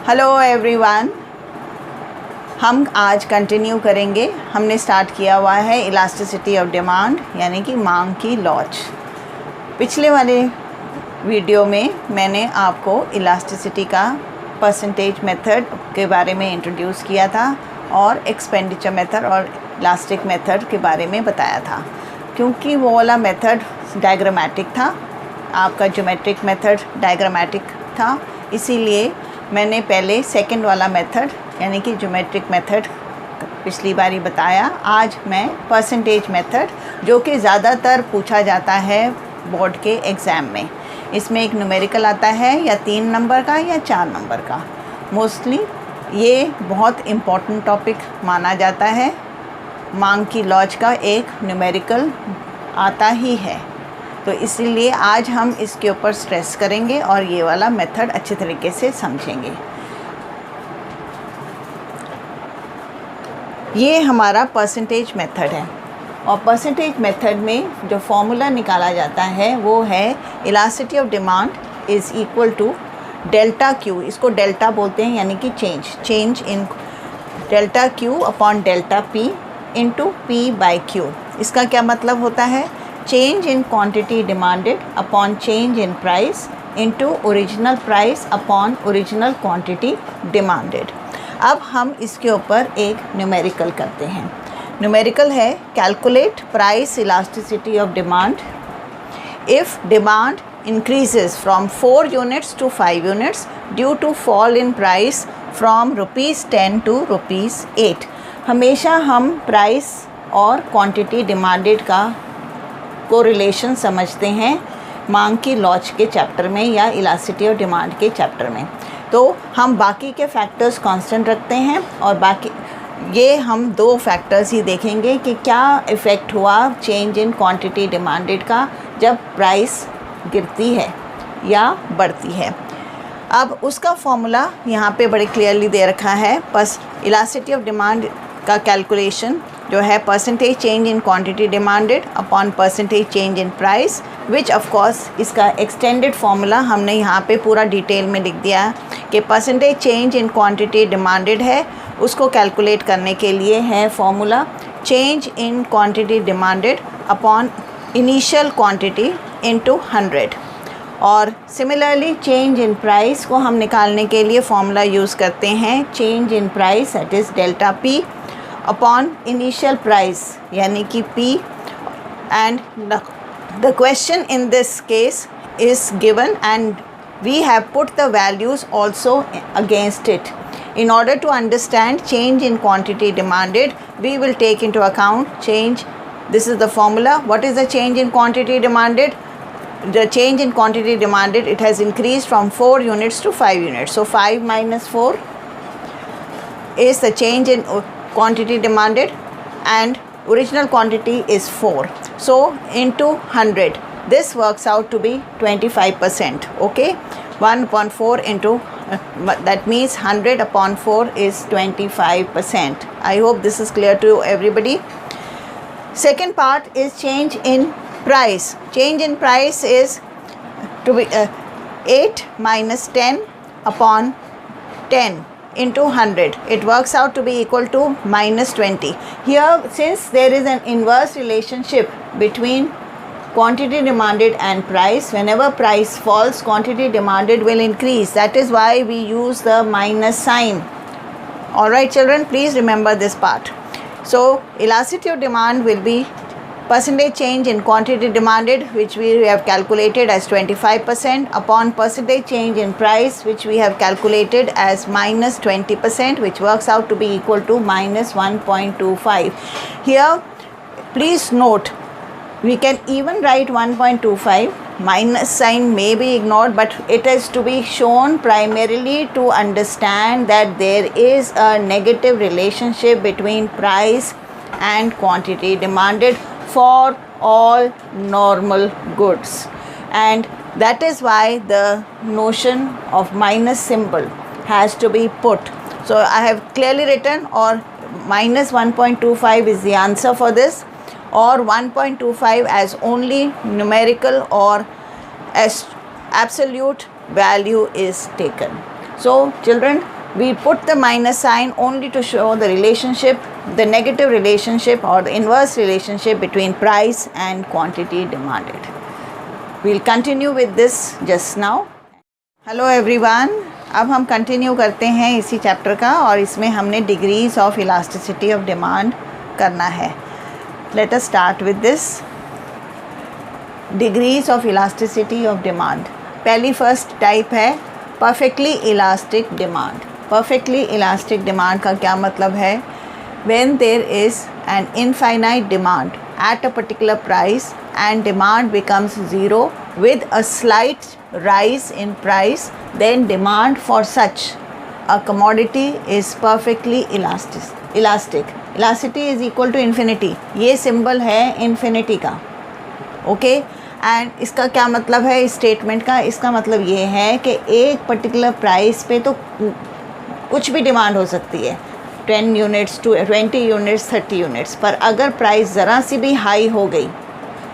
Hello everyone, हम आज continue करेंगे। हमने स्टार्ट किया हुआ है इलास्टिसिटी ऑफ डिमांड यानी कि मांग की लॉज। पिछले वाले वीडियो में मैंने आपको इलास्टिसिटी का परसेंटेज मेथड के बारे में इंट्रोड्यूस किया था और एक्सपेंडिचर मेथड और इलास्टिक मेथड के बारे में बताया था। क्योंकि वो वाला मेथड डायग्रामेटिक था, आपका ज्योमेट्रिक मेथड डायग्रामेटिक था, इसीलिए मैंने पहले सेकंड वाला मेथड यानी कि ज्योमेट्रिक मेथड पिछली बारी बताया। आज मैं परसेंटेज मेथड, जो कि ज़्यादातर पूछा जाता है बोर्ड के एग्ज़ाम में। इसमें एक न्यूमेरिकल आता है या 3 नंबर का या 4 नंबर का। मोस्टली ये बहुत इम्पॉर्टेंट टॉपिक माना जाता है। मांग की लॉज का एक न्यूमेरिकल आता ही है, तो इसीलिए आज हम इसके ऊपर स्ट्रेस करेंगे और ये वाला मेथड अच्छे तरीके से समझेंगे। ये हमारा परसेंटेज मेथड है और परसेंटेज मेथड में जो फॉर्मूला निकाला जाता है वो है elasticity of demand is equal to delta Q. इसको डेल्टा बोलते हैं यानी कि change in delta Q upon delta P into P by Q. इसका क्या मतलब होता है? Change in quantity demanded upon change in price into original price upon original quantity demanded. अब हम इसके ऊपर एक न्यूमेरिकल करते हैं। न्यूमेरिकल है calculate price elasticity of demand if demand increases from 4 units to 5 units due to fall in price from ₹10 to ₹8। हमेशा हम प्राइस और क्वांटिटी डिमांडेड का कोरिलेशन समझते हैं मांग की लॉज के चैप्टर में या इलास्टिसिटी ऑफ डिमांड के चैप्टर में। तो हम बाकी के फैक्टर्स कांस्टेंट रखते हैं और बाकी ये हम 2 फैक्टर्स ही देखेंगे कि क्या इफ़ेक्ट हुआ चेंज इन क्वांटिटी डिमांडेड का जब प्राइस गिरती है या बढ़ती है। अब उसका फॉर्मूला यहाँ पे बड़े क्लियरली दे रखा है। बस इलास्टिसिटी ऑफ डिमांड का कैलकुलेशन जो है percentage change in quantity demanded upon percentage change in price, which of course इसका एक्सटेंडेड फार्मूला हमने यहाँ पे पूरा डिटेल में लिख दिया है कि percentage change in quantity demanded है, उसको कैलकुलेट करने के लिए है formula change in quantity demanded upon initial quantity into 100। और सिमिलरली चेंज इन प्राइस को हम निकालने के लिए फॉर्मूला यूज़ करते हैं change in price that is delta P upon initial price यानी कि P. And the question in this case is given and we have put the values also against it. In order to understand change in quantity demanded, we will take into account change. This is the formula. What is the change in quantity demanded? The change in quantity demanded, it has increased from 4 units to 5 units. So 5 minus 4 is the change in quantity demanded and original quantity is 4. So into 100. This works out to be 25%. Okay, 1 upon 4 into that means 100 upon 4 is 25%. I hope this is clear to everybody. Second part is change in price. Change in price is to be 8 minus 10 upon 10 into 100. It works out to be equal to minus 20. Here, since there is an inverse relationship between quantity demanded and price, whenever price falls quantity demanded will increase. That is why we use the minus sign. All right children, please remember this part. So elasticity of demand will be percentage change in quantity demanded, which we have calculated as 25%, upon percentage change in price, which we have calculated as minus 20%, which works out to be equal to minus 1.25. Here please note, we can even write 1.25. Minus sign may be ignored, but it is to be shown primarily to understand that there is a negative relationship between price and quantity demanded for all normal goods, and that is why the notion of minus symbol has to be put. So I have clearly written, or minus 1.25 is the answer for this, or 1.25 as only numerical or as absolute value is taken. So children, we put the minus sign only to show the relationship, the negative relationship or the inverse relationship between price and quantity demanded. We'll continue with this just now. Hello everyone, अब हम continue करते हैं इसी chapter का और इसमें हमने degrees of elasticity of demand करना है. Let us start with this. Degrees of elasticity of demand. पहली फर्स्ट टाइप है perfectly elastic demand. Perfectly elastic demand का क्या मतलब है? When there is an infinite demand at a particular price and demand becomes zero with a slight rise in price, then demand for such a commodity is perfectly elastic. Elasticity is equal to infinity. ये symbol है infinity का. Okay and इसका क्या मतलब है इस statement का? इसका मतलब ये है कि एक पर्टिकुलर प्राइस पे तो कुछ भी डिमांड हो सकती है, 10 यूनिट्स टू 20 यूनिट्स 30 यूनिट्स, पर अगर प्राइस ज़रा सी भी हाई हो गई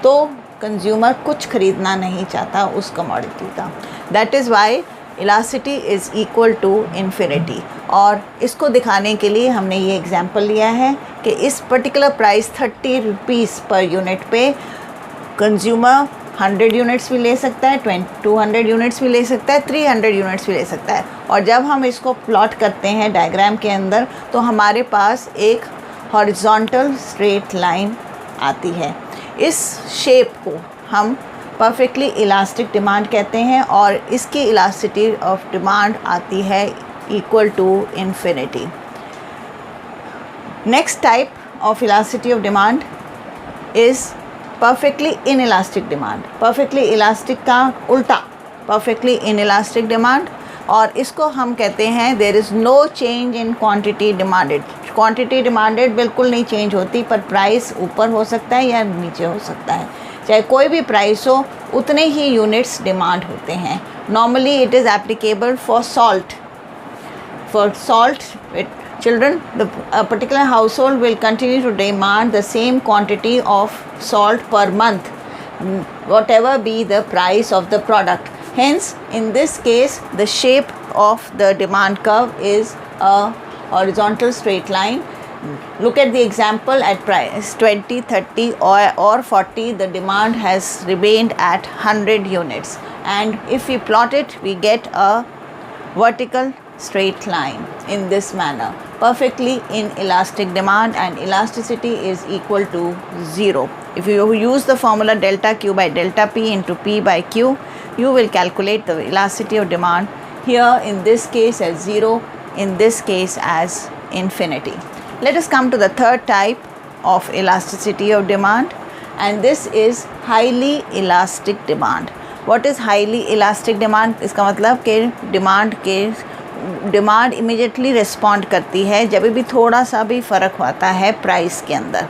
तो कंज्यूमर कुछ ख़रीदना नहीं चाहता उस कमोडिटी का. That is why elasticity is equal to infinity. और इसको दिखाने के लिए हमने ये एग्जांपल लिया है कि इस particular price 30 rupees per unit पे कंज्यूमर 100 यूनिट्स भी ले सकता है, 200 यूनिट्स भी ले सकता है, 300 यूनिट्स भी ले सकता है. और जब हम इसको प्लॉट करते हैं डायग्राम के अंदर तो हमारे पास एक हॉरिजॉन्टल स्ट्रेट लाइन आती है. इस शेप को हम परफेक्टली इलास्टिक डिमांड कहते हैं और इसकी इलास्टिसिटी ऑफ डिमांड आती है equal to infinity. Next type of elasticity of demand is perfectly inelastic demand. Perfectly elastic का उल्टा परफेक्टली इनइलास्टिक डिमांड, और इसको हम कहते हैं there is no change in quantity demanded. Quantity demanded बिल्कुल नहीं चेंज होती, पर प्राइस ऊपर हो सकता है या नीचे हो सकता है. चाहे कोई भी प्राइस हो उतने ही यूनिट्स डिमांड होते हैं. Normally it is applicable for salt. For salt children, a particular household will continue to demand the same quantity of salt per month, whatever be the price of the product. Hence, in this case, the shape of the demand curve is a horizontal straight line. Look at the example at price 20, 30 or 40, the demand has remained at 100 units. And if we plot it, we get a vertical straight line in this manner. Perfectly inelastic demand, and elasticity is equal to 0. If you use the formula delta Q by delta P into P by Q, you will calculate the elasticity of demand here in this case as 0, in this case as infinity. Let us come to the third type of elasticity of demand, and this is highly elastic demand. What is highly elastic demand? इसका मतलब कि demand immediately respond करती है जब भी थोड़ा सा भी फ़र्क होता है प्राइस के अंदर.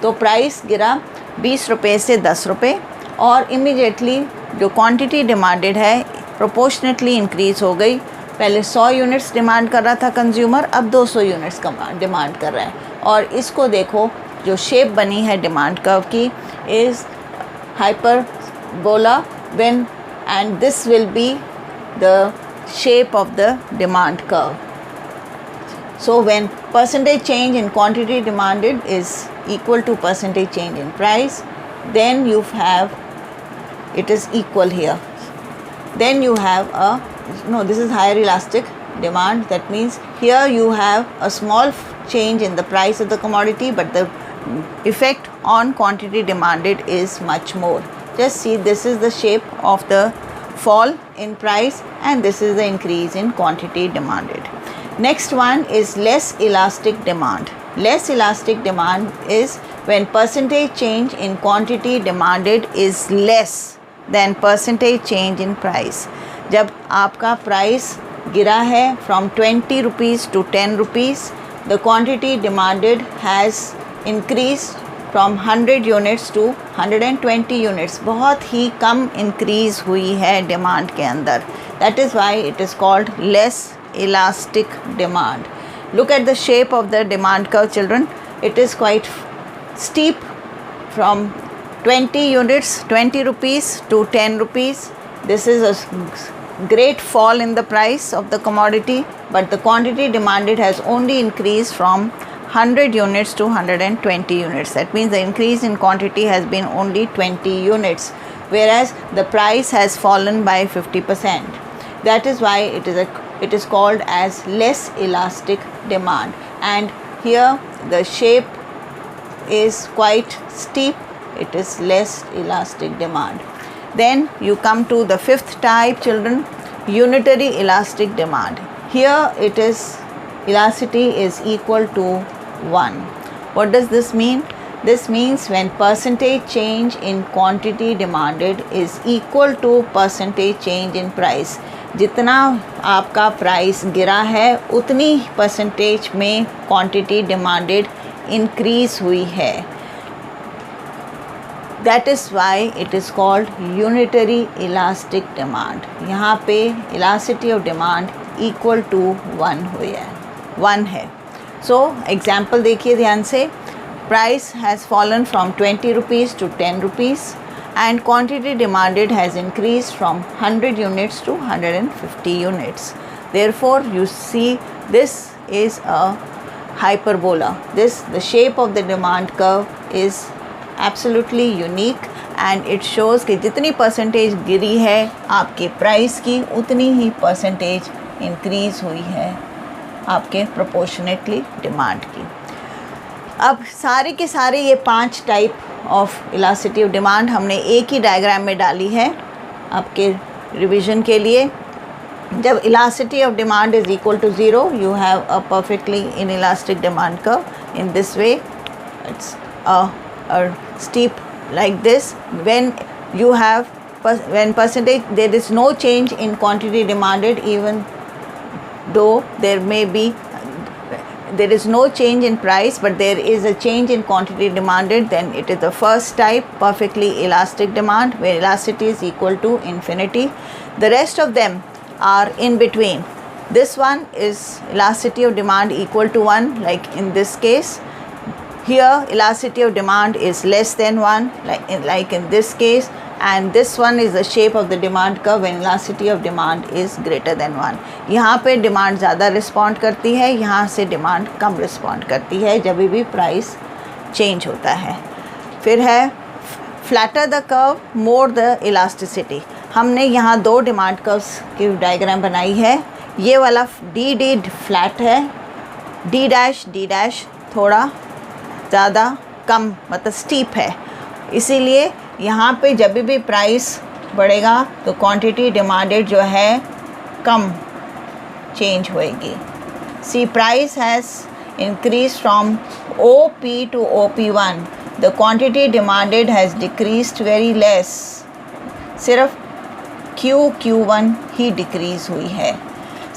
तो प्राइस गिरा 20 रुपये से 10 रुपये और इमीडिएटली जो क्वांटिटी डिमांडेड है प्रोपोर्शनेटली इंक्रीज़ हो गई. पहले 100 यूनिट्स डिमांड कर रहा था कंज्यूमर, अब 200 यूनिट्स डिमांड कर रहा है. और इसको देखो, जो शेप बनी है डिमांड कर्व की is hyperbola when, and this will be the shape of the demand curve. So when percentage change in quantity demanded is equal to percentage change in price, then you have, it is equal here. Then you have this is higher elastic demand. That means here you have a small change in the price of the commodity, but the effect on quantity demanded is much more. Just see, this is the shape of the fall in price and this is the increase in quantity demanded. Next one is less elastic demand. Less elastic demand is when percentage change in quantity demanded is less than percentage change in price. जब आपका price गिरा है from 20 rupees to 10 rupees, the quantity demanded has increased from 100 units to 120 units. बहुत ही कम increase हुई है demand के अंदर. That is why it is called less elastic demand. Look at the shape of the demand curve, children. It is quite steep from 20 units, 20 rupees to 10 rupees. This is a great fall in the price of the commodity, but the quantity demanded has only increased from 100 units to 120 units. That means the increase in quantity has been only 20 units, whereas the price has fallen by 50%. That is why it is called as less elastic demand. And here the shape is quite steep. It is less elastic demand. Then you come to the fifth type, children, unitary elastic demand. Here it is, elasticity is equal to 1. What does this mean? This means when percentage change in quantity demanded is equal to percentage change in price. जितना आपका price गिरा है उतनी percentage में quantity demanded increase हुई है. That is why it is called unitary elastic demand. यहाँ पे elasticity of demand equal to 1 है. सो एग्जाम्पल देखिए ध्यान से. Price has fallen from 20 rupees to 10 rupees and quantity demanded has increased from 100 units to 150 units. Therefore, you see this is a hyperbola. The shape of the demand curve is absolutely unique and it shows कि जितनी percentage गिरी है आपके price की उतनी ही percentage increase हुई है आपके proportionately demand की. अब सारे के सारे ये 5 type of elasticity of demand हमने एक ही डायग्राम में डाली है आपके रिवीजन के लिए. जब elasticity of demand is equal to 0, you have a perfectly inelastic demand curve in this way. It's a steep like this. when percentage there is no change in quantity demanded, even though there is no change in price but there is a change in quantity demanded, then it is the first type, perfectly elastic demand, where elasticity is equal to infinity. The rest of them are in between. This one is elasticity of demand equal to 1, like in this case. Here elasticity of demand is less than 1, like in this case, and this one is the shape of the demand curve when elasticity of demand is greater than 1. यहाँ पे demand ज़्यादा respond करती है, यहाँ से demand कम respond करती है जब भी प्राइस चेंज होता है. फिर है flatter the curve more the elasticity. हमने यहाँ 2 डिमांड कर्व्स की डायग्राम बनाई है. ये वाला डी फ्लैट है, डी डैश थोड़ा ज़्यादा कम मतलब स्टीप है. इसीलिए यहाँ पे जब भी प्राइस बढ़ेगा तो क्वांटिटी डिमांडेड जो है कम चेंज होएगी. See price has increase from OP to OP1. The quantity demanded has decreased very less. सिर्फ Q1 ही डिक्रीज़ हुई है.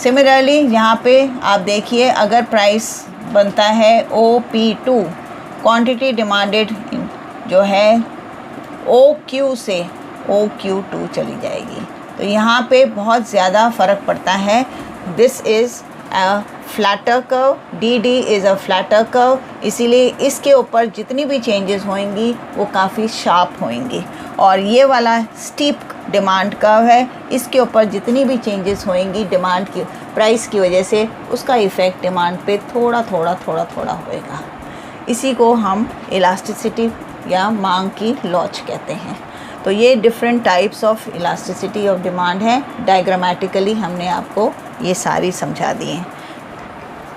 सिमिलरली यहाँ पे आप देखिए, अगर प्राइस बनता है OP2, क्वांटिटी डिमांडेड जो है OQ से OQ2 चली जाएगी. तो यहाँ पे बहुत ज़्यादा फ़र्क पड़ता है. This is a flatter curve, DD is a flatter curve. इसीलिए इसके ऊपर जितनी भी चेंजेस होंगी वो काफ़ी शार्प होंगी. और ये वाला स्टीप डिमांड कर्व है, इसके ऊपर जितनी भी चेंजेस होंगी डिमांड की प्राइस की वजह से उसका इफ़ेक्ट डिमांड पे थोड़ा होएगा. इसी को हम इलास्टिसिटी या मांग की लॉच कहते हैं. तो ये different types of elasticity of demand है. डायग्रामेटिकली हमने आपको ये सारी समझा दी हैं.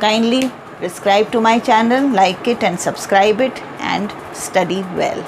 Kindly subscribe to my channel, like it and subscribe it and study well.